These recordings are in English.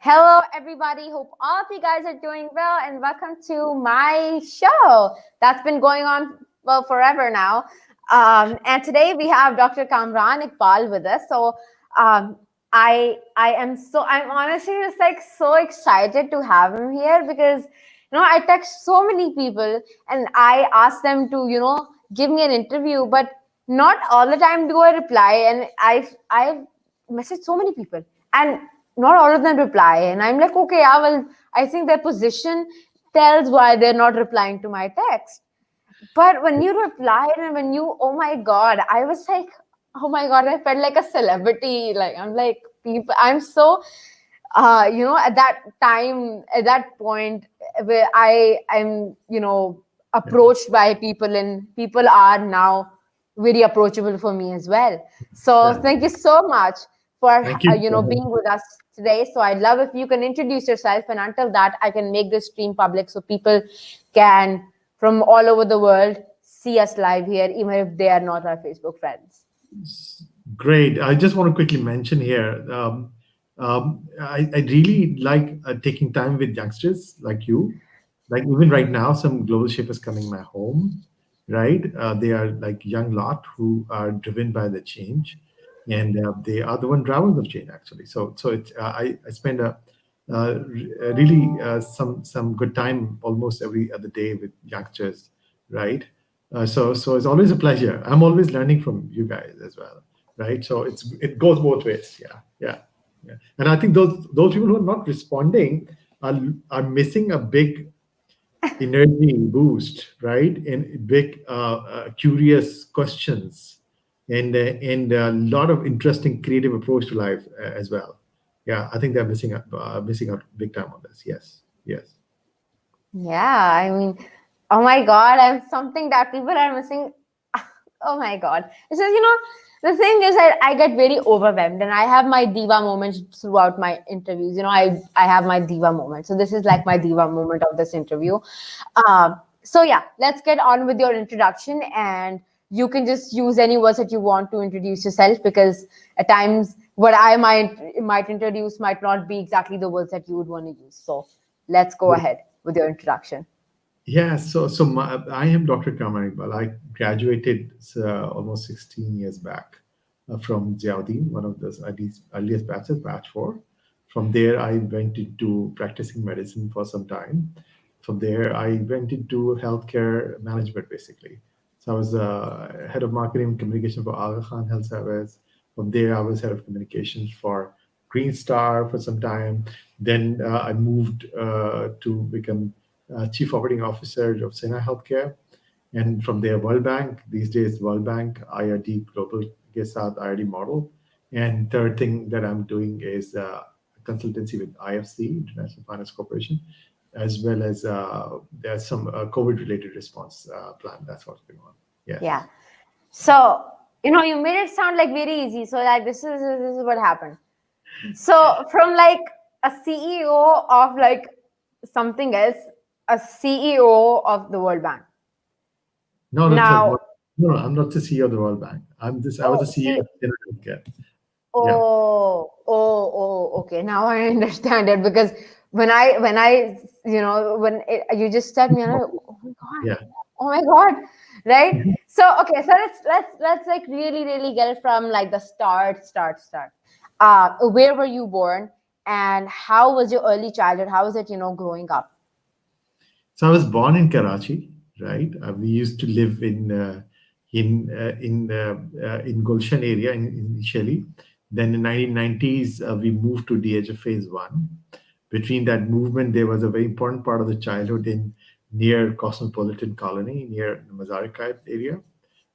Hello, everybody. Hope all of you guys are doing well, and welcome to my show that's been going on forever now. And today we have Dr. Kamran Iqbal with us. So um, I'm honestly just like so excited to have him here because I text so many people and I ask them to give me an interview, but not all the time do I reply, and I've messaged so many people and not all of them reply, and I'm like, okay, I think their position tells why they're not replying to my text. But when you replied and when you, oh my god, I was like, oh my god, I felt like a celebrity. Like, I'm like, people, I'm so at that time, at that point where I'm approached by people, and people are now very approachable for me as well. So Yeah. thank you so much for Thank you. being with us today. So I'd love if you can introduce yourself, and until that, I can make this stream public so people can from all over the world see us live here, even if they are not our Facebook friends. Great. I just want to quickly mention here. I really like taking time with youngsters like you. Like even right now, some global shapers coming my home, right? They are like young lot who are driven by the change, and they are the one drivers of change actually. I spend really some good time almost every other day with youngsters, right? So it's always a pleasure. I'm always learning from you guys as well, right? So it goes both ways. Yeah, yeah, yeah. And I think those people who are not responding are missing a big energy boost, right? And big curious questions, and a lot of interesting creative approach to life as well. Yeah, I think they're missing out big time on this. Yes, yes. Yeah, I mean, oh my God, I'm something that people are missing. Oh my God. It's just, the thing is that I get very overwhelmed, and I have my diva moments throughout my interviews. I have my diva moment. So this is like my diva moment of this interview. So yeah, let's get on with your introduction, and you can just use any words that you want to introduce yourself, because at times what I might introduce might not be exactly the words that you would want to use. So let's go ahead with your introduction. Yeah, I am Dr. Kamran Iqbal. I graduated almost 16 years back from Ziauddin, one of the earliest batches, batch four. From there, I went into practicing medicine for some time. From there, I went into healthcare management, basically. So I was head of marketing and communication for Aga Khan Health Service. From there, I was head of communications for Green Star for some time. Then I moved to become Chief Operating Officer of Sena Healthcare. And from there, World Bank, these days, World Bank, IRD Global के साथ IRD model. And third thing that I'm doing is consultancy with IFC, International Finance Corporation, as well as there's some COVID-related response plan. That's what's going on. Yes. Yeah. So, you made it sound like very easy. So, like, this is what happened. So, from like a CEO of like something else, a CEO of the World Bank. No, Now, no, I'm not the CEO of the World Bank. I was the oh, CEO see, of Sena Healthcare. Yeah. okay. Now I understand it, because you just said me, and I'm like, Yeah. oh my God, right? So okay, so let's like really really get it from like the start. Where were you born, and how was your early childhood? How was it, growing up? So I was born in Karachi, right? We used to live in Gulshan area initially. Then in 1990s, we moved to DH phase one. Between that movement, there was a very important part of the childhood in near Cosmopolitan Colony, near the Mazar-e area,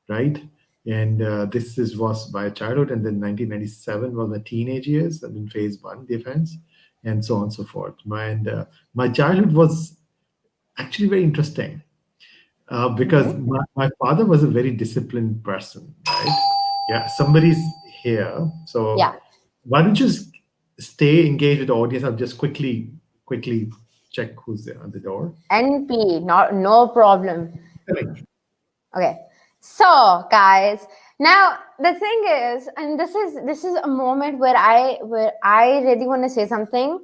right? And was my childhood. And then 1997 was my teenage years, and then phase one defense, and so on and so forth. My childhood was actually very interesting because Mm-hmm. my father was a very disciplined person, right? Yeah, somebody's here. So Yeah. why don't you stay engaged with the audience? I'll just quickly check who's there on the door. NP, not no problem. Correct. Okay. So, guys, now the thing is, and this is a moment where I really want to say something.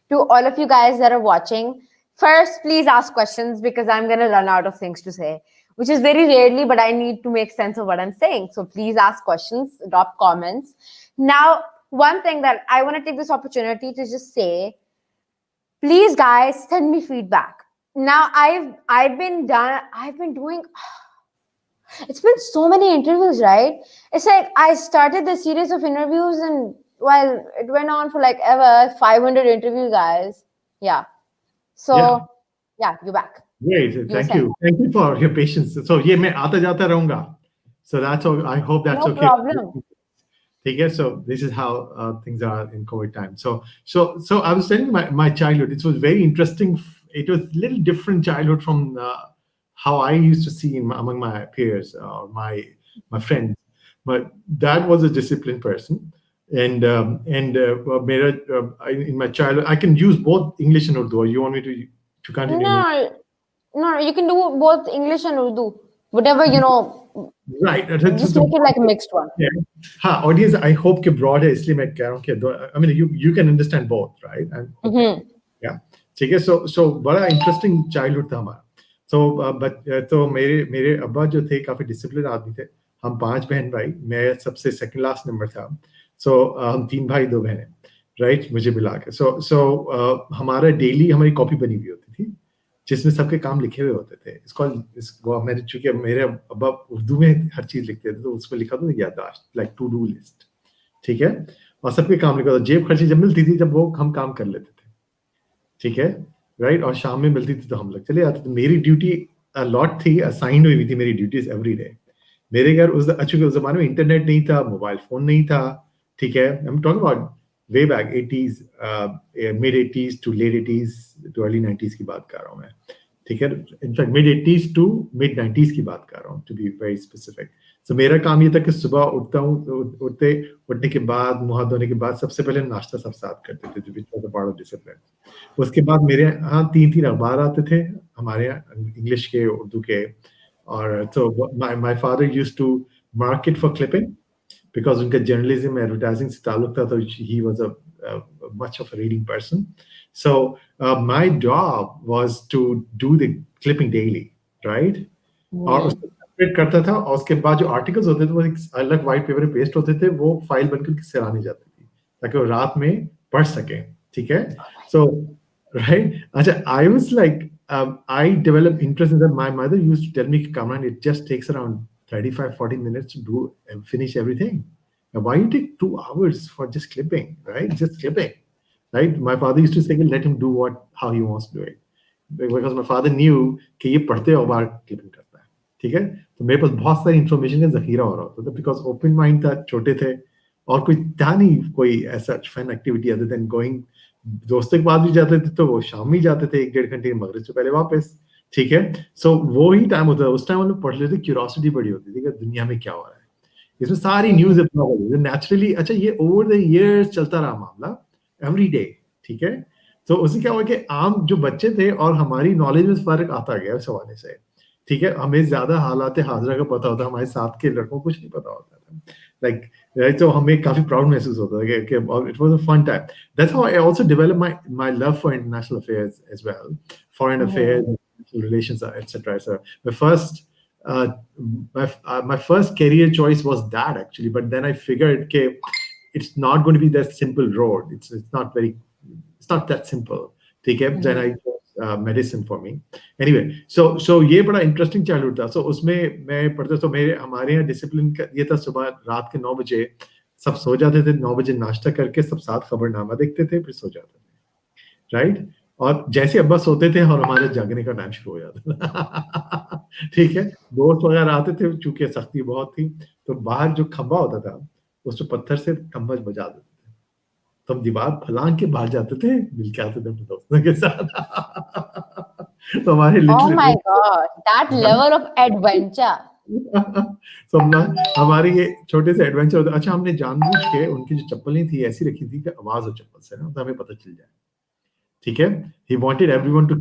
to all of you guys that are watching. First, please ask questions because I'm going to run out of things to say, which is very rarely, but I need to make sense of what I'm saying. So please ask questions, drop comments. Now, one thing that I want to take this opportunity to just say, please guys, send me feedback. Now I've been doing, it's been so many interviews, right? It's like I started the series of interviews and well, it went on for like ever 500 interviews, guys. Yeah. Yeah. So, yeah, you're back. Great. You were Thank saying. you. Thank you for your patience. So ये मैं आता जाता रहूँगा. So that's all. I hope that's No okay. problem. Okay, so this is how things are in COVID time. So I was telling my childhood. It was very interesting. It was a little different childhood from how I used to see among my peers or my friends. But dad was a disciplined person, and in my childhood, I can use both English and Urdu. Or you want me to continue in No, no, you can do both English and Urdu. Whatever, right? just make it like a mixed one. Yeah. हाँ audience I hope के broad है इसलिए मैं कह रहा हूँ कि I mean you can understand both right and okay Mm-hmm. yeah ठीक है so बड़ा interesting childhood था हमारा so but तो मेरे अब्बा जो थे काफी disciplined आदमी थे हम 5 बहन भाई मैं सबसे second last number था so हम 3 भाई 2 बहनें right मुझे मिला के so हमारा daily हमारी कॉपी बनी हुई होती थी जिसमें सबके काम लिखे हुए होते थे इसको मैंने चूंकि मेरे अब्बा उर्दू में हर चीज लिखते थे तो उसमें लिखा था याददाश्त लाइक टू डू लिस्ट ठीक है और सबके काम लिखा था जेब खर्ची जब मिलती थी जब वो हम काम कर लेते थे ठीक है राइट और शाम में मिलती थी तो हम लोग चले जाते थे मेरी ड्यूटी लॉट थी असाइन हुई थी मेरी ड्यूटीज एवरी डे मेरे घर उस जमाने में इंटरनेट नहीं था मोबाइल फोन नहीं था ठीक है I am talking about way back 80s mid 80s to late 80s to early 90s की बात कर रहा हूँ मैं ठीक है in fact mid 80s to mid 90s की बात कर रहा हूँ to be very specific so मेरा काम ये था कि सुबह उठता हूँ उठने के बाद मुंह हाथ धोने के बाद सबसे पहले नाश्ता सब साथ करते थे which was a part of discipline उसके बाद मेरे यहाँ 3 अखबार आते थे हमारे यहाँ इंग्लिश के उर्दू के और तो my father used to market for clipping because उनका journalism advertising से ताल्लुक था तो he was a much of a reading person so my job was to do the clipping daily right और उसको separate करता था और उसके बाद जो articles होते थे वो एक अलग white paper पे paste होते थे वो फाइल बनकर सराहनी जाती थी ताकि वो रात में पढ़ सकें ठीक है so right अच्छा I was like I developed interest in that my mother used to tell me Kamran it just takes around 35-40 minutes to do and finish everything. Now, why you take 2 hours for just clipping, right? Just clipping, right? My father used to say, let him do how he wants to do it. Because my father knew कि ये पढ़ते हो बार clipping करता है, ठीक है? तो मेरे पास बहुत सारी information का ज़ख़ीरा हो रहा होता था because open mind था, छोटे थे और कोई था नहीं कोई ऐसा fun activity other than going दोस्तों के पास भी जाते थे तो वो शाम में जाते थे 1-1.5 घंटे मगरिब से पहले वापस ठीक है सो वो ही टाइम होता है उस टाइम हम लोग पढ़ लेते क्यूरियोसिटी बड़ी होती थी कि दुनिया में क्या हो रहा है इसमें सारी न्यूज नेचुरली अच्छा ये ओवर द इयर्स चलता रहा मामला एवरी डे ठीक है तो उससे क्या हुआ कि आम जो बच्चे थे और हमारी नॉलेज में फर्क आता गया उस हवाले से ठीक है हमें ज्यादा हालात हाजरा का पता होता हमारे साथ के लड़कों को कुछ नहीं पता होता था लाइक तो हमें काफी प्राउड महसूस होता था कि it was a fun time that's how I also develop my love for international affairs as well foreign affairs relations etc so my first career choice was that actually but then I figured okay it's not going to be that simple road it's not that simple ठीक है then I chose medicine for me anyway so ये बड़ा interesting childhood था so उसमें मैं पढ़ता तो हमारे यहाँ discipline ये था सुबह रात के 9 बजे सब सो जाते थे 9 बजे नाश्ता करके सब साथ खबरनामा देखते थे फिर सो जाते थे राइट और जैसे अब्बा सोते थे और हमारे जागने का टाइम शुरू हो जाता था ठीक है दोस्त वगैरह आते थे चूंकि सख्ती बहुत थी तो बाहर जो खंबा होता था उस पर पत्थर से खंबा बजा देते थे तो हम दीवार फलांग के बाहर जाते थे मिल के आते थे अपने दोस्तों के साथ तो हमारे Oh literally my God, that level of adventure. हमारे ये छोटे से एडवेंचर होता अच्छा हमने जानबूझ के उनकी जो चप्पलें थी ऐसी रखी थी कि आवाज हो चप्पल से ना तो हमें पता चल जाए ठीक है he wanted everyone to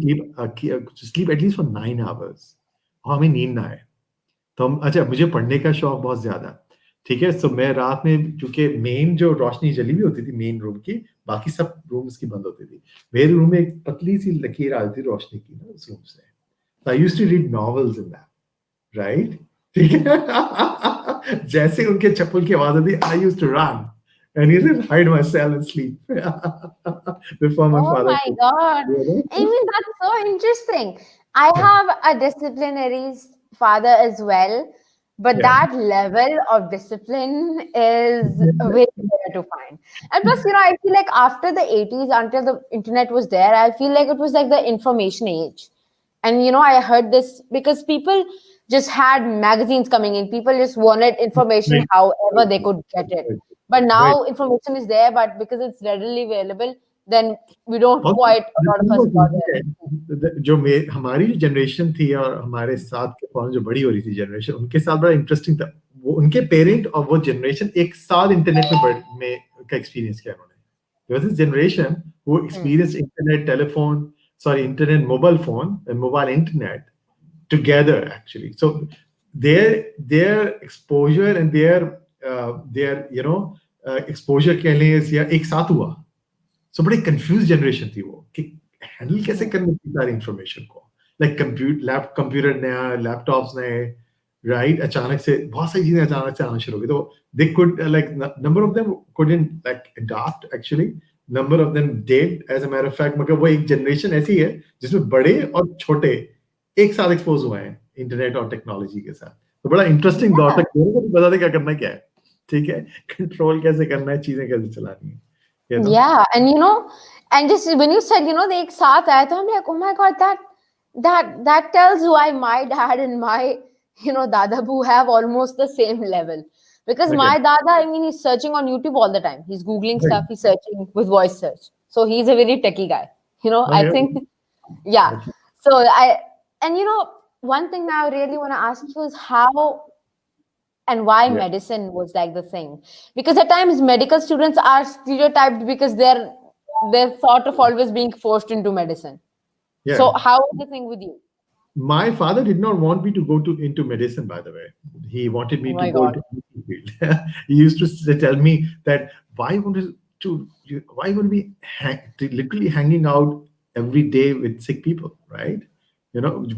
sleep at least for 9 hours और हमें नींद ना आए तो हम अच्छा मुझे पढ़ने का शौक बहुत ज्यादा ठीक है। सो मैं रात में, क्योंकि मेन जो रोशनी जली हुई होती थी मेन रूम की, बाकी सब रूम्स की बंद होती थी, मेरे रूम में एक पतली सी लकीर आती थी रोशनी की ना उस रूम से। I used to read novels in that, right? ठीक है। जैसे उनके चप्पल की आवाज आती, I used to run and he said hide myself and sleep before my Oh father my could, God. you know? I mean, that's so interesting. I have a disciplinary father as well, but Yeah. that level of discipline is very rare to find. And plus, I feel like after the 80s, until the internet was there, I feel like it was like the information age. And I heard this because people just had magazines coming in. People just wanted information Right. however Right. they could get it. Right. But Right. now information is there, but because it's readily available, then we don't और quite, a lot of us bother. जो हमारी जो generation थी और हमारे साथ के फौरन जो बड़ी हो रही थी जनरेशन, उनके साथ बड़ा इंटरेस्टिंग था। वो उनके पेरेंट और वो जनरेशन एक साथ इंटरनेट में का एक्सपीरियंस किया उन्होंने। There was this generation who Hmm. experienced internet, telephone, sorry, internet, mobile phone, and mobile internet together actually. So their exposure and their exposure कह लें या एक साथ हुआ। सो बड़ी कंफ्यूज जनरेशन थी वो कि हैंडल कैसे Hmm. करनी थी सारी इंफॉर्मेशन को। लाइक कंप्यूटर नया, लैपटॉप्स नए, राइट? अचानक से बहुत सारी चीजें अचानक से आना शुरू हो गई, तो they could like number of them couldn't like adopt actually, number of them did as a matter of fact. मगर वो एक जनरेशन ऐसी है जिसमें बड़े और छोटे एक साथ एक्सपोज हुए हैं इंटरनेट और टेक्नोलॉजी के साथ। तो बड़ा इंटरेस्टिंग दौर Yeah. तक बता दें क्या करना क्या है, ठीक है, कंट्रोल कैसे करना है, चीजें कैसे चलानी है, you know? Yeah, and and just when you said, the ek saath aaya, to I'm like, oh my God, that tells why my dad and my, Dadabu have almost the same level. Because Okay. my Dada, I mean, he's searching on YouTube all the time. He's Googling Right. stuff, he's searching with voice search. So he's a very techie guy. I Okay. think, yeah. Okay. So and one thing now I really want to ask you is how and why Yeah. medicine was like the thing, because at times medical students are stereotyped because they're thought of always being forced into medicine. So Yeah. how was the thing with you? My father did not want me to go into medicine, by the way. He wanted Oh me to my go God. into IT field. He used to tell me that why would be literally hanging out every day with sick people, right?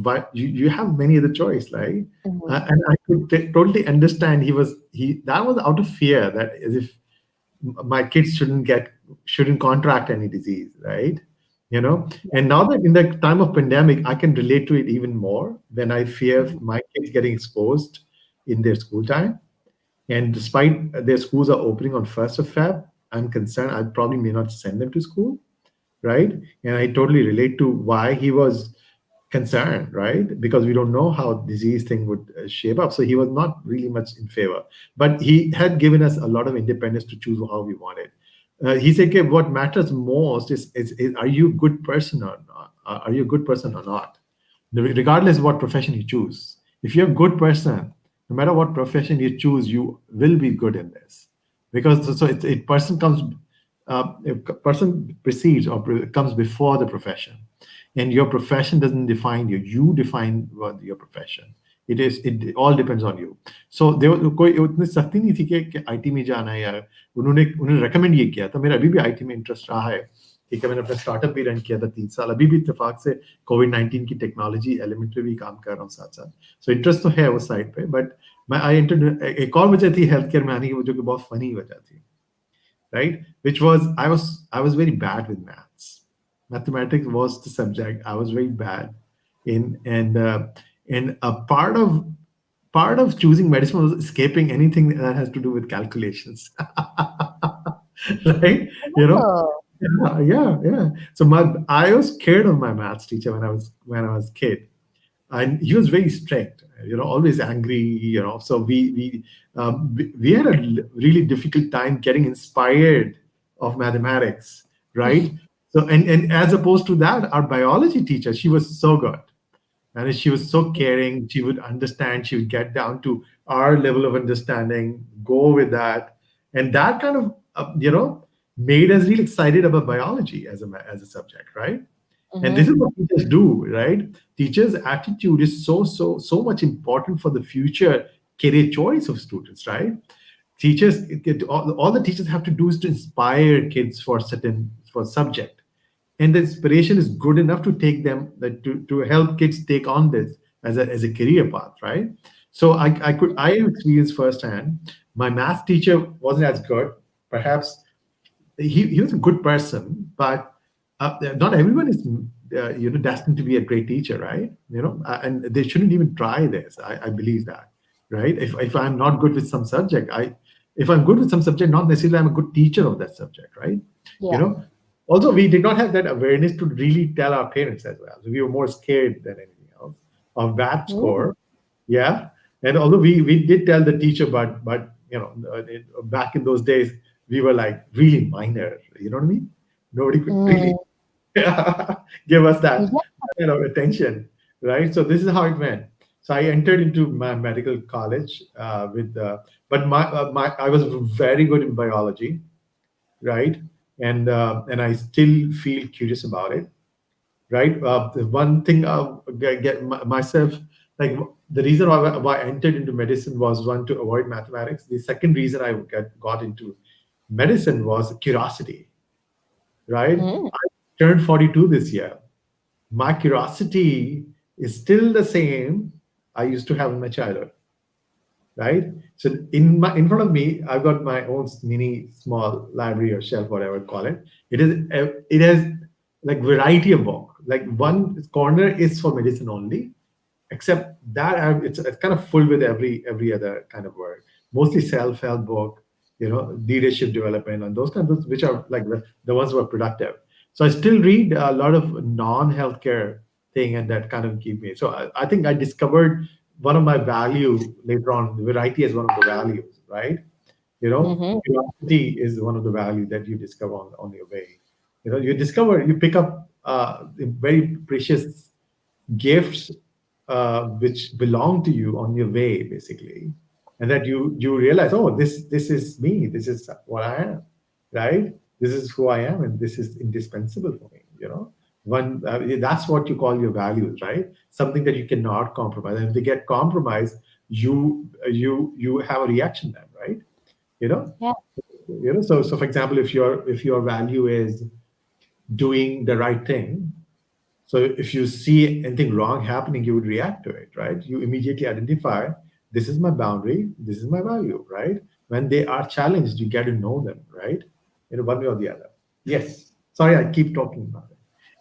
But you have many other choice, right? Mhm. And I could totally understand. He that was out of fear, that as if my kids shouldn't contract any disease, right? And now that in the time of pandemic, I can relate to it even more when I fear Mhm. my kids getting exposed in their school time. And despite their schools are opening on 1st of Feb, I'm concerned I probably may not send them to school, right? And I totally relate to why he was concerned, right? Because we don't know how disease thing would shape up. So he was not really much in favor, but he had given us a lot of independence to choose how we wanted. He said, okay, what matters most is are you a good person or not? Are you a good person or not? Regardless of what profession you choose. If you're a good person, no matter what profession you choose, you will be good in this. Because so it person comes, a person precedes or comes before the profession, and your profession doesn't define you. You define what your profession. It all depends on you. So कोई उतनी सख्ती नहीं थी कि IT में जाना है, या उन्होंने रेकमेंड ये किया था। मेरा अभी भी आईटी में इंटरेस्ट रहा है, ठीक है। मैंने अपना स्टार्टअप भी रन किया था 3 साल, अभी भी इत्तेफाक से कोविड-19 की टेक्नोलॉजी एलिमेंट पे भी काम कर रहा हूँ साथ साथ। सो इंटरेस्ट तो है उस साइड पे, बट मैं आई एंटर्ड, एक और वजह थी हेल्थ केयर में आने की, जो कि बहुत फनी वजह थी, right? Which was I was very bad with maths. Mathematics was the subject I was very bad in, and a part of choosing medicine was escaping anything that has to do with calculations, right? You know, Oh. yeah. So I was scared of my maths teacher when I was a kid, and he was very strict, always angry, so we had a really difficult time getting inspired of mathematics, right? So and as opposed to that, our biology teacher, she was so good, and she was so caring. She would understand, she would get down to our level of understanding, go with that, and that kind of made us really excited about biology as a subject, right? And this is Mhm. what teachers do, right? Teachers' attitude is so much important for the future career choice of students, right? all the teachers have to do is to inspire kids for certain for subject, and the inspiration is good enough to take them to help kids take on this as a career path, right? So I experienced firsthand. My math teacher wasn't as good, perhaps. He was a good person, but not everyone is destined to be a great teacher, right? And they shouldn't even try this. I believe that, right? If I'm not good with some subject, I if I'm good with some subject, not necessarily I'm a good teacher of that subject, right? You Yeah. know. Also, we did not have that awareness to really tell our parents as well. So we were more scared than anything else of that Mm. score. Yeah, and although we did tell the teacher, but back in those days we were like really minor. You know what I mean? Nobody could really Mm. give us that Yeah. kind of attention, right? So this is how it went. So I entered into my medical college but my I was very good in biology, right? And I still feel curious about it, right? The one thing myself, like the reason why I entered into medicine was one to avoid mathematics. The second reason I got into medicine was curiosity, right? Mm. I turned 42 this year. My curiosity is still the same I used to have in my childhood, right? So in front of me, I've got my own mini small library or shelf, whatever call it. It has like variety of book. Like one corner is for medicine only, except that it's kind of full with every other kind of word. Mostly self-help book, leadership development and those kinds of which are like the ones who are productive. So I still read a lot of non-healthcare thing, and that kind of keep me. So I think I discovered one of my value later on. Variety is one of the values, right? Mm-hmm. Curiosity is one of the value that you discover on your way. You pick up very precious gifts which belong to you on your way, basically, and that you realize, oh, this is me, this is what I am, right? This is who I am, and this is indispensable for me. One that's what you call your values, right? Something that you cannot compromise, and if they get compromised, you have a reaction then, right? You know, Yeah. so for example, if your value is doing the right thing, so if you see anything wrong happening, you would react to it, right? You immediately identify, this is my boundary, this is my value, right? When they are challenged, you get to know them, right? One way or the other. Yes. Sorry, I keep talking about it.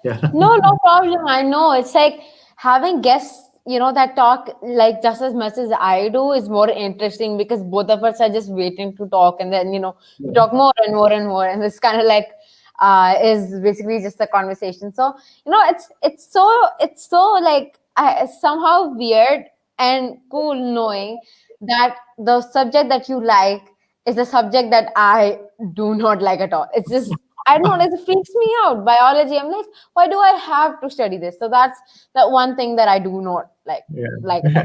Yeah. No, no problem. I know. It's like having guests, that talk like just as much as I do is more interesting because both of us are just waiting to talk, and then, we talk more and more and more. And it's kind of like is basically just a conversation. So, it's so like somehow weird and cool knowing that the subject that you like is the subject that I do not like at all. It's just I don't know, it freaks me out. Biology, I'm like, why do I have to study this? So that's that one thing that I do not like at Yeah.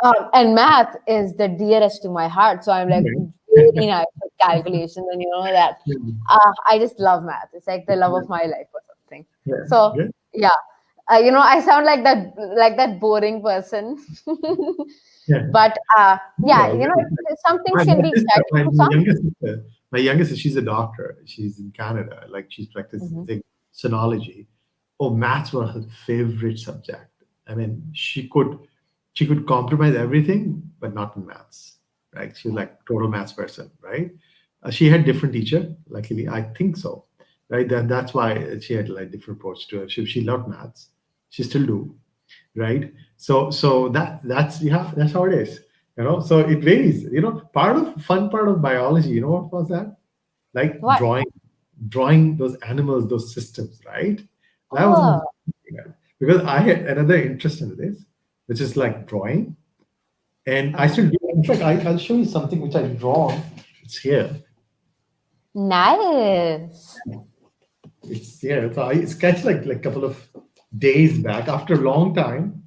all. And math is the dearest to my heart. So I'm like Right. very nice with calculations, and that Yeah. I just love math. It's like the love of my life or something. Yeah. So Good. yeah, I sound like that boring person, Yeah. but yeah, No, some things my, can my be sister, exciting for some. my youngest sister, she's a doctor. She's in Canada. Like she's Mhm. practicing sonology. Oh, maths was her favorite subject. I mean, she could compromise everything, but not in maths. Right? She's like total maths person. Right? She had different teacher. Luckily, I think so. Right? That's why she had like different approach to it. She loved maths. She still do, right? So that's yeah, that's how it is. So it varies. Fun part of biology, what was that? Like What? drawing those animals, those systems, right? That was Oh. because I had another interest in this, which is like drawing, and I Uh-huh. still do. In fact, I'll show you something which I've drawn. It's here. Nice. It's here. So I sketched like a couple of days back after a long time,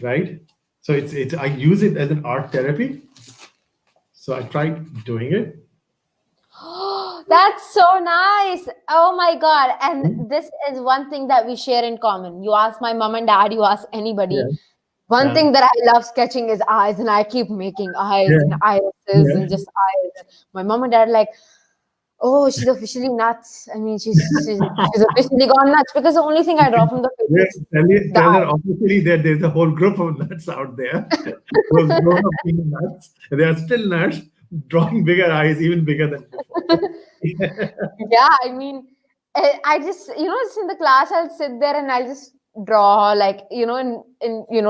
right? So it's I use it as an art therapy. So I tried doing it. That's so nice. Oh my God. And this is one thing that we share in common. You ask my mom and dad, you ask Yeah. anybody. One uh, thing that I love sketching is eyes, and I keep making eyes yeah, and irises and yeah. just eyes. And my mom and dad are like, oh, she's officially nuts. I mean, she's officially gone nuts because the only thing I draw from the Yeah, face is the tell her eye. officially that there's a whole group of nuts out there. Those grown up being nuts, they are still nuts, drawing bigger eyes, even bigger than before. Yeah, I mean, I just, just in the class, I'll sit there and I'll just draw, like, in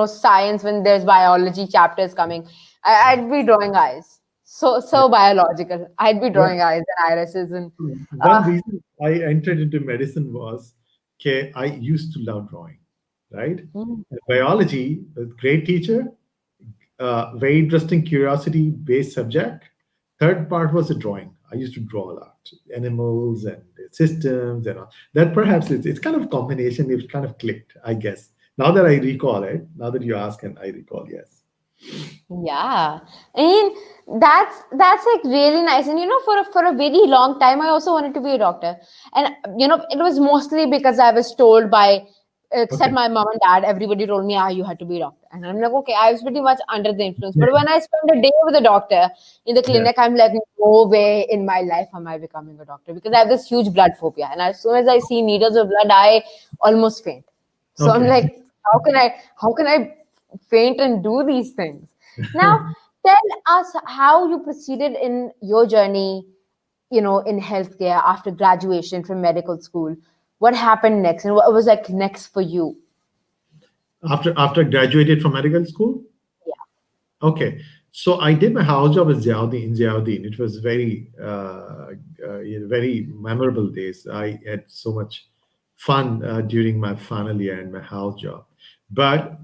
science, when there's biology chapters coming, I'd be drawing eyes. So biological. I'd be Yeah. drawing eyes and irises and, One uh, reason I entered into medicine was, okay, I used to love drawing, right? mm, And biology, a great teacher, very interesting curiosity-based subject. Third part was the drawing. I used to draw a lot, animals and systems and all. That perhaps it's kind of combination. It kind of clicked, I guess. Now that I recall it, now that you ask and I recall, yes. yeah. I mean, that's like really nice. And for a very long time, I also wanted to be a doctor. And it was mostly because I was told by, except Okay. my mom and dad, everybody told me, you had to be a doctor. And I'm like, okay, I was pretty much under the influence. Yeah. But when I spend a day with a doctor in the Yeah. clinic, I'm like, no way in my life am I becoming a doctor, because I have this huge blood phobia. And as soon as I see needles of blood, I almost faint. So I'm Okay. like, how can I faint and do these things? Now, tell us how you proceeded in your journey, in healthcare after graduation from medical school. What happened next, and what was like next for you? After I graduated from medical school, Yeah. okay. So I did my house job in Ziauddin. It was very memorable days. I had so much fun during my final year and my house job. But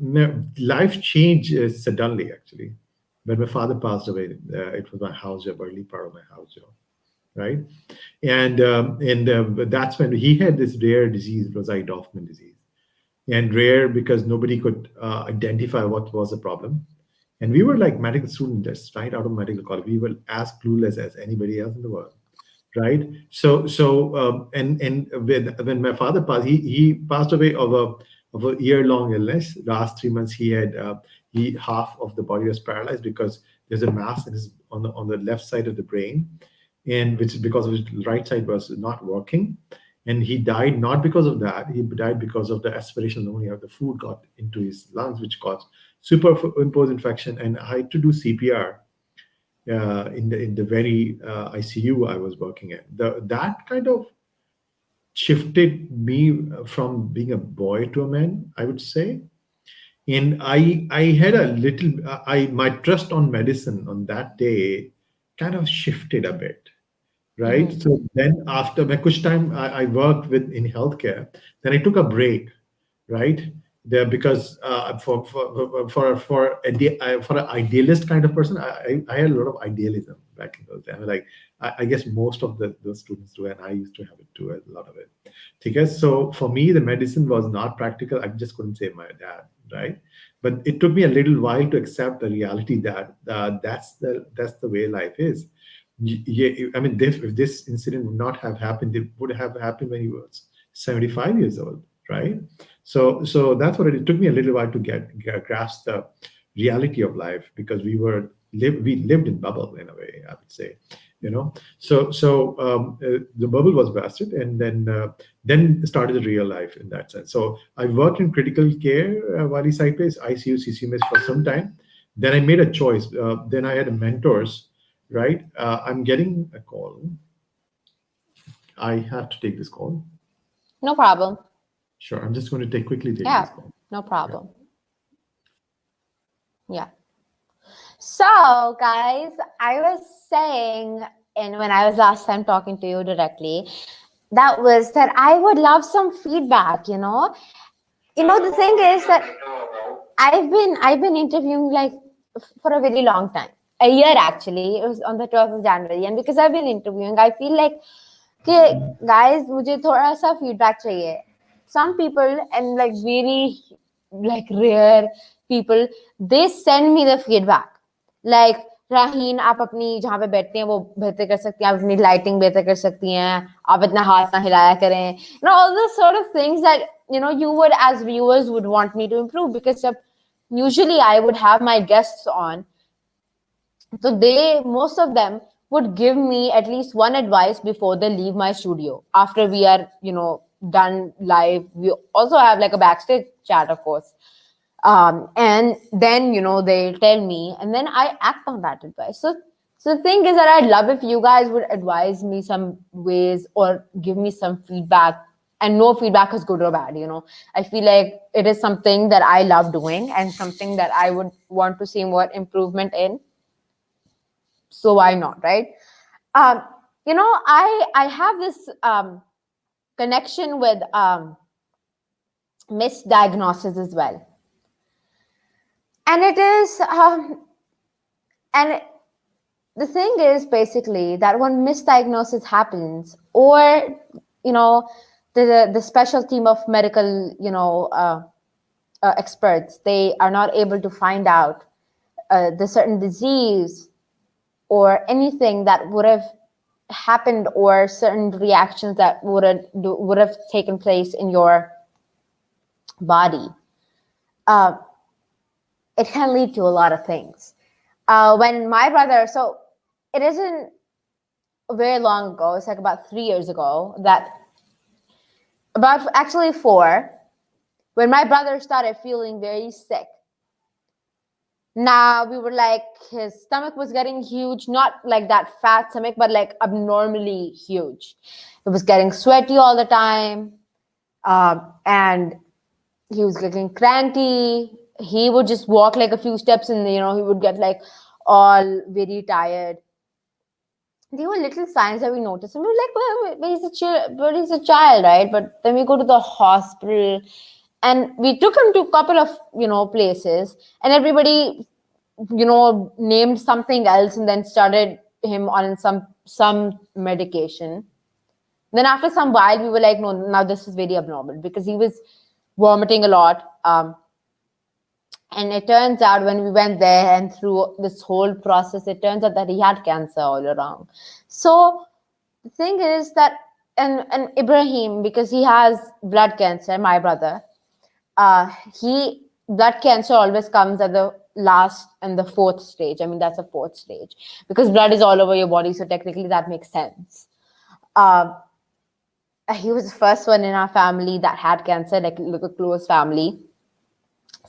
life changed suddenly, actually. When my father passed away, it was my house job, early part of my house job, right? And that's when he had this rare disease. It was Idofman disease, and rare because nobody could identify what was the problem. And we were like medical students, just right out of medical college. We were as clueless as anybody else in the world, right? And when my father passed, he passed away of a year long illness. Last 3 months, he had he half of the body was paralyzed because there's a mass in his on the left side of the brain, and which is because his right side was not working. And he died not because of that. He died because of the aspiration pneumonia. The food got into his lungs, which caused superimposed infection. And I had to do CPR in the very ICU I was working in. That kind of shifted me from being a boy to a man, I would say. And I had a little I my trust on medicine on that day kind of shifted a bit, right? Hmm. So then after my kuch time I worked with in healthcare, then I took a break, right? There because for an idealist kind of person, I had a lot of idealism back in those days. Like I guess most of those students do, and I used to have it too, a lot of it. Okay, so for me, the medicine was not practical. I just couldn't save my dad, right? But it took me a little while to accept the reality that that's the way life is. Yeah, I mean, if this incident would not have happened, it would have happened when he was 75 years old, right? So that's what it took me a little while to get grasp the reality of life because we lived in bubble in a way, I would say, the bubble was busted, and then started the real life in that sense. So I worked in critical care, Wali Saipe's ICU, CCMS for some time. Then I made a choice. Then I had mentors, right? I'm getting a call. I have to take this call. No problem. Sure, I'm just going to quickly take Yeah, this call. no Yeah. problem. Yeah. So, guys, I was saying, and when I was last time talking to you directly, that was that I would love some feedback. The thing is that I've been interviewing like for a very long time, a year actually. It was on the 12th of January, and because I've been interviewing, I feel like, okay, guys, मुझे थोड़ा सा feedback चाहिए. Some people, and like very like rare people, they send me the feedback. Like, राहीन, आप अपनी जहाँ पे बैठते हैं वो बेहतर कर सकती हैं, आप अपनी लाइटिंग बेहतर कर सकती हैं, आप इतना हाथ ना हिलाया करें, all those sort of things that you would, as viewers, would want me to improve, because जब usually I would have my guests on, so most of them would give me at least one advice before they leave my studio. After we are, done live, we also have like a backstage chat, of course. And then, they tell me, and then I act on that advice. So the thing is that I'd love if you guys would advise me some ways or give me some feedback. And no feedback is good or bad, I feel like it is something that I love doing and something that I would want to see more improvement in. So why not, right? um, I have this connection with misdiagnosis as well, and it is and the thing is basically that when misdiagnosis happens, or the special team of medical experts, they are not able to find out the certain disease or anything that would have happened, or certain reactions that would have taken place in your body, uh, it can lead to a lot of things. When my brother, so it isn't very long ago, it's like about 3 years ago, that about actually 4, when my brother started feeling very sick. Now we were like, his stomach was getting huge, not like that fat stomach, but like abnormally huge. It was getting sweaty all the time, and he was getting cranky. He would just walk like a few steps, and he would get like all very tired. There were little signs that we noticed, and we were like, but he's a child, right? But then we go to the hospital, and we took him to a couple of places, and everybody named something else, and then started him on some medication. Then after some while, we were like, no, now this is very abnormal, because he was vomiting a lot. And it turns out when we went there and through this whole process, it turns out that he had cancer all around. So the thing is that, and Ibrahim, because he has blood cancer, my brother, blood cancer always comes at the last and the 4th stage. I mean, that's a 4th stage, because blood is all over your body. So technically that makes sense. He was the first one in our family that had cancer, like a close family,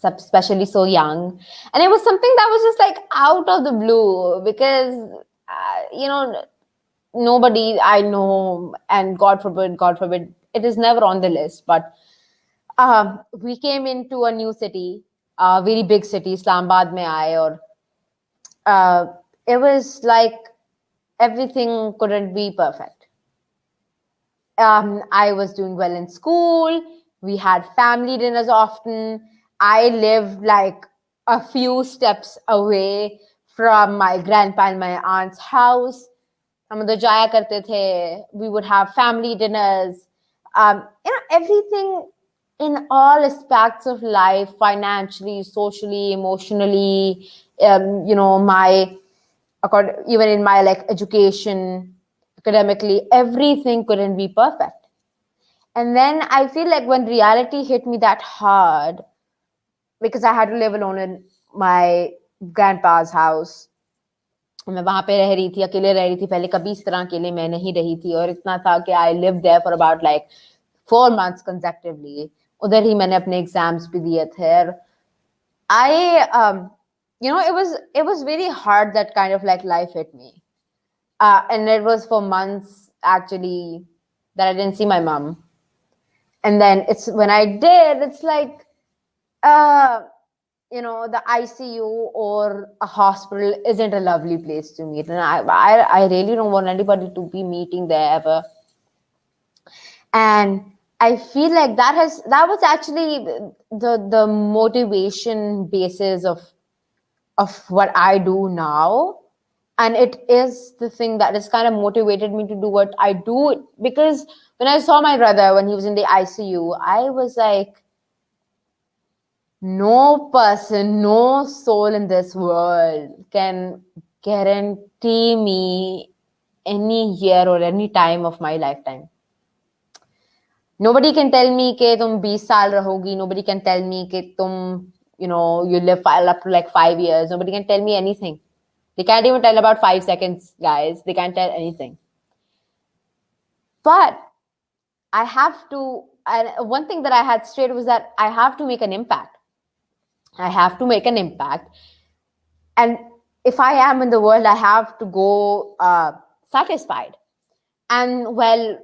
especially so young. And it was something that was just like out of the blue, because nobody I know, and God forbid, it is never on the list. But we came into a new city, a very big city, Islamabad mein aaye, or it was like everything couldn't be perfect. I was doing well in school. We had family dinners often. I lived like a few steps away from my grandpa and my aunt's house. हम उधर जाया करते थे. We would have family dinners. Everything in all aspects of life, financially, socially, emotionally, even in my like education, academically, everything couldn't be perfect. And then I feel like when reality hit me that hard, because I had to live alone in my grandpa's house, मैं वहां पे रह रही थी, अकेले रह रही थी. पहले कभी इस तरह अकेले मैं नहीं रही थी, और इतना था कि I lived there for about like 4 months consecutively. उधर ही मैंने अपने एग्जाम्स भी दिए थे. It was very hard, that kind of like life hit me. And it was for months actually that I didn't see my mom. And then it's when I did, it's like, the ICU or a hospital isn't a lovely place to meet. And I really don't want anybody to be meeting there ever. And I feel like that was actually the motivation basis of what I do now. And it is the thing that has kind of motivated me to do what I do. Because when I saw my brother when he was in the ICU, I was like, no person, no soul in this world can guarantee me any year or any time of my lifetime. Nobody can tell me कि तुम 20 साल रहोगी. Nobody can tell me कि तुम you live up to like 5 years. Nobody can tell me anything. They can't even tell about 5 seconds, guys. They can't tell anything. But I have to, and one thing that I had straight was that I have to make an impact. I have to make an impact. And if I am in the world, I have to go satisfied. And well,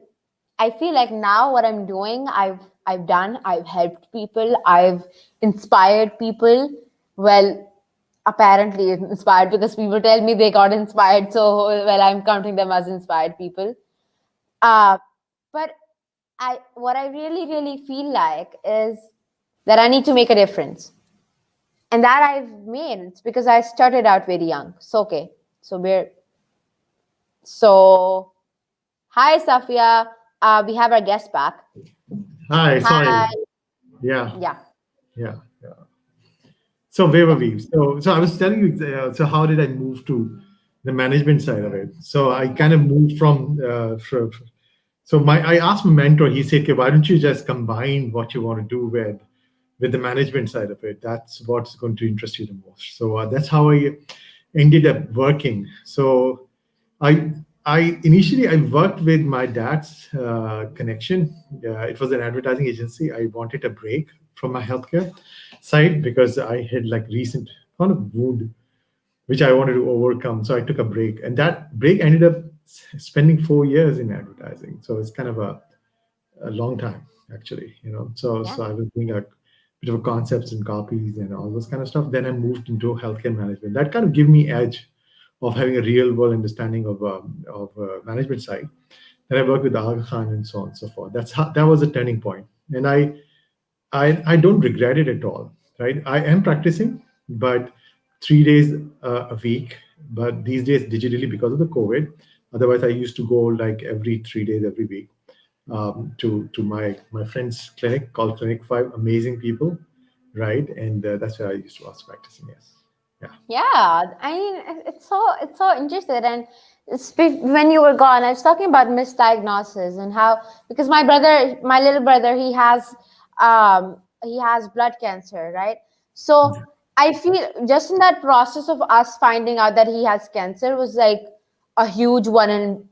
I feel like now what I'm doing, I've done, I've helped people, I've inspired people. Well, apparently inspired because people tell me they got inspired. So well, I'm counting them as inspired people. Uh, but what I really, really feel like is that I need to make a difference. And that I've made. It's because I started out very young. So okay. So hi Safia. We have our guest back. Hi, sorry. Hi. Yeah, Yeah. yeah, yeah. So where were we? So I was telling you. So how did I move to the management side of it? So I kind of moved from. So I asked my mentor. He said, "Okay, why don't you just combine what you want to do with the management side of it? That's what's going to interest you the most." So that's how I ended up working. So I I initially I worked with my dad's connection. It was an advertising agency. I wanted a break from my healthcare side because I had like recent kind of wound which I wanted to overcome. So I took a break, and that break ended up spending 4 years in advertising. So it's kind of a long time actually, Yeah. So I was doing a bit of concepts and copies and all those kind of stuff. Then I moved into healthcare management. That kind of gave me edge of having a real world understanding of management side. Then I worked with Aga Khan and so on and so forth. That was a turning point, and I don't regret it at all. Right, I am practicing, but 3 days a week. But these days digitally because of the COVID. Otherwise, I used to go like every 3 days every week to my friend's clinic called Clinic Five. Amazing people, right? And that's where I used to was practicing. Yes, yeah, Yeah. I mean, it's so interesting. And when you were gone, I was talking about misdiagnosis and how, because my little brother, he has blood cancer, right? So I feel just in that process of us finding out that he has cancer was like a huge one. And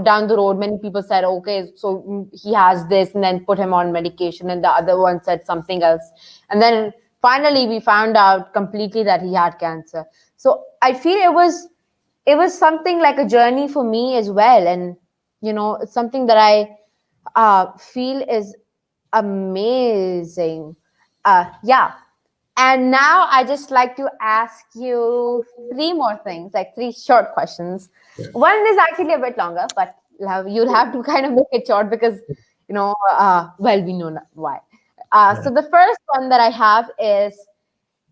down the road, many people said, okay, so he has this, and then put him on medication, and the other one said something else. And then finally we found out completely that he had cancer. So I feel it was something like a journey for me as well. And it's something that I feel is amazing. Yeah. And now I just like to ask you three more things, like three short questions. yeah. One is actually a bit longer, but you'll have to kind of make it short because, well, we know why. So Yeah. the first one that I have is,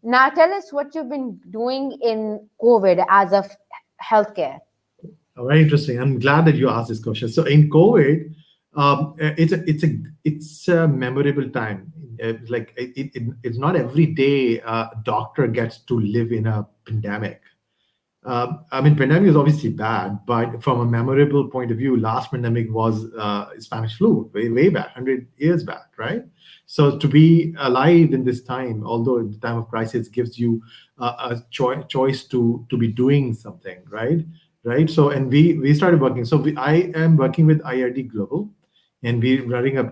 now tell us what you've been doing in COVID as of healthcare. Very interesting. I'm glad that you asked this question. So in COVID, it's a memorable time. Like it's not every day a doctor gets to live in a pandemic. I mean, pandemic is obviously bad, but from a memorable point of view, last pandemic was Spanish flu, way back, 100 years back, right? So to be alive in this time, although the time of crisis gives you choice to be doing something, right? Right. So and we started working. So I am working with IRD Global, and we're running a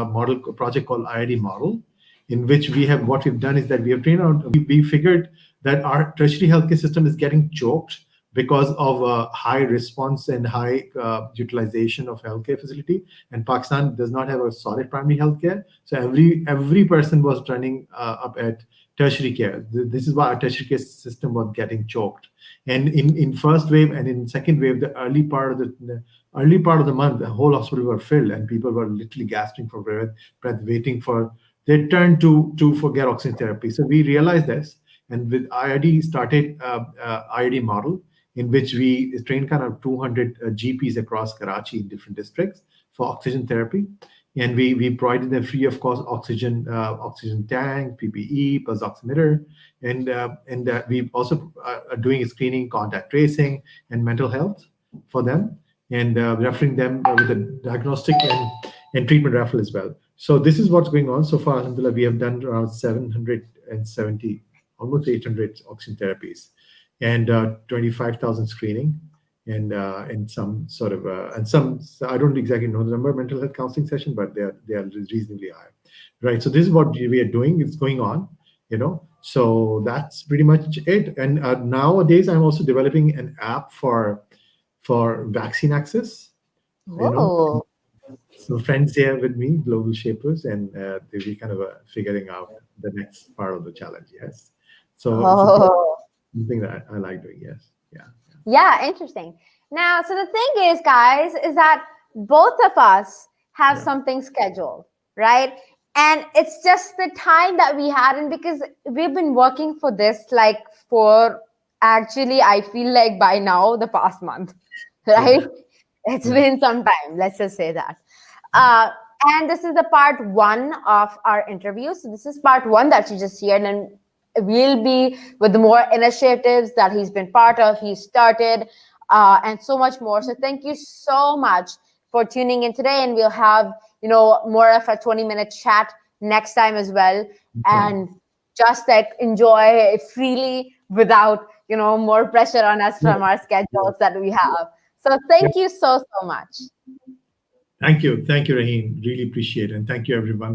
model project called IRD Model, in which we have what we've done is that we have trained out. We figured that our tertiary healthcare system is getting choked because of high response and high utilization of healthcare facility. And Pakistan does not have a solid primary healthcare, so every person was turning up at tertiary care. This is why our tertiary care system was getting choked. And in first wave and in second wave, the early part of the month, the whole hospital were filled, and people were literally gasping for breath, waiting for their turn to forget oxygen therapy. So we realized this, and with IRD started IRD model, in which we trained kind of 200 GPs across Karachi in different districts for oxygen therapy, and we provided them free of cost oxygen tank, PPE plus oximeter, and we also are doing screening, contact tracing, and mental health for them, and referring them with a diagnostic and treatment referral as well. So this is what's going on so far. Alhamdulillah, we have done around 770, almost 800 oxygen therapies, and 25,000 screening, and some sort of and some, I don't exactly know the number of mental health counseling session, but they are reasonably high, right? So this is what we are doing. It's going on, So that's pretty much it. And nowadays, I'm also developing an app for vaccine access. You know, Oh, so friends here with me, global shapers, and they'll be kind of figuring out the next part of the challenge. Yes. So this is oh. something that I like doing. Yes. Yeah. Yeah, interesting. Now, so the thing is, guys, is that both of us have Yeah. something scheduled, right? And it's just the time that we hadn't, because we've been working for this like for, actually, I feel like by now the past month, Yeah. right? It's Yeah. been some time, let's just say that. Yeah. Uh, and this is the part one of our interview. So this is part one that you just heard, and we'll be with the more initiatives that he's been part of, he started, and so much more. So thank you so much for tuning in today, and we'll have more of a 20-minute chat next time as well, Sure. and just like enjoy freely without more pressure on us Yeah. from our Yeah. schedules that we have. So Yeah. thank you so much. Thank you. Thank you, Raheen. Really appreciate it. And thank you, everyone,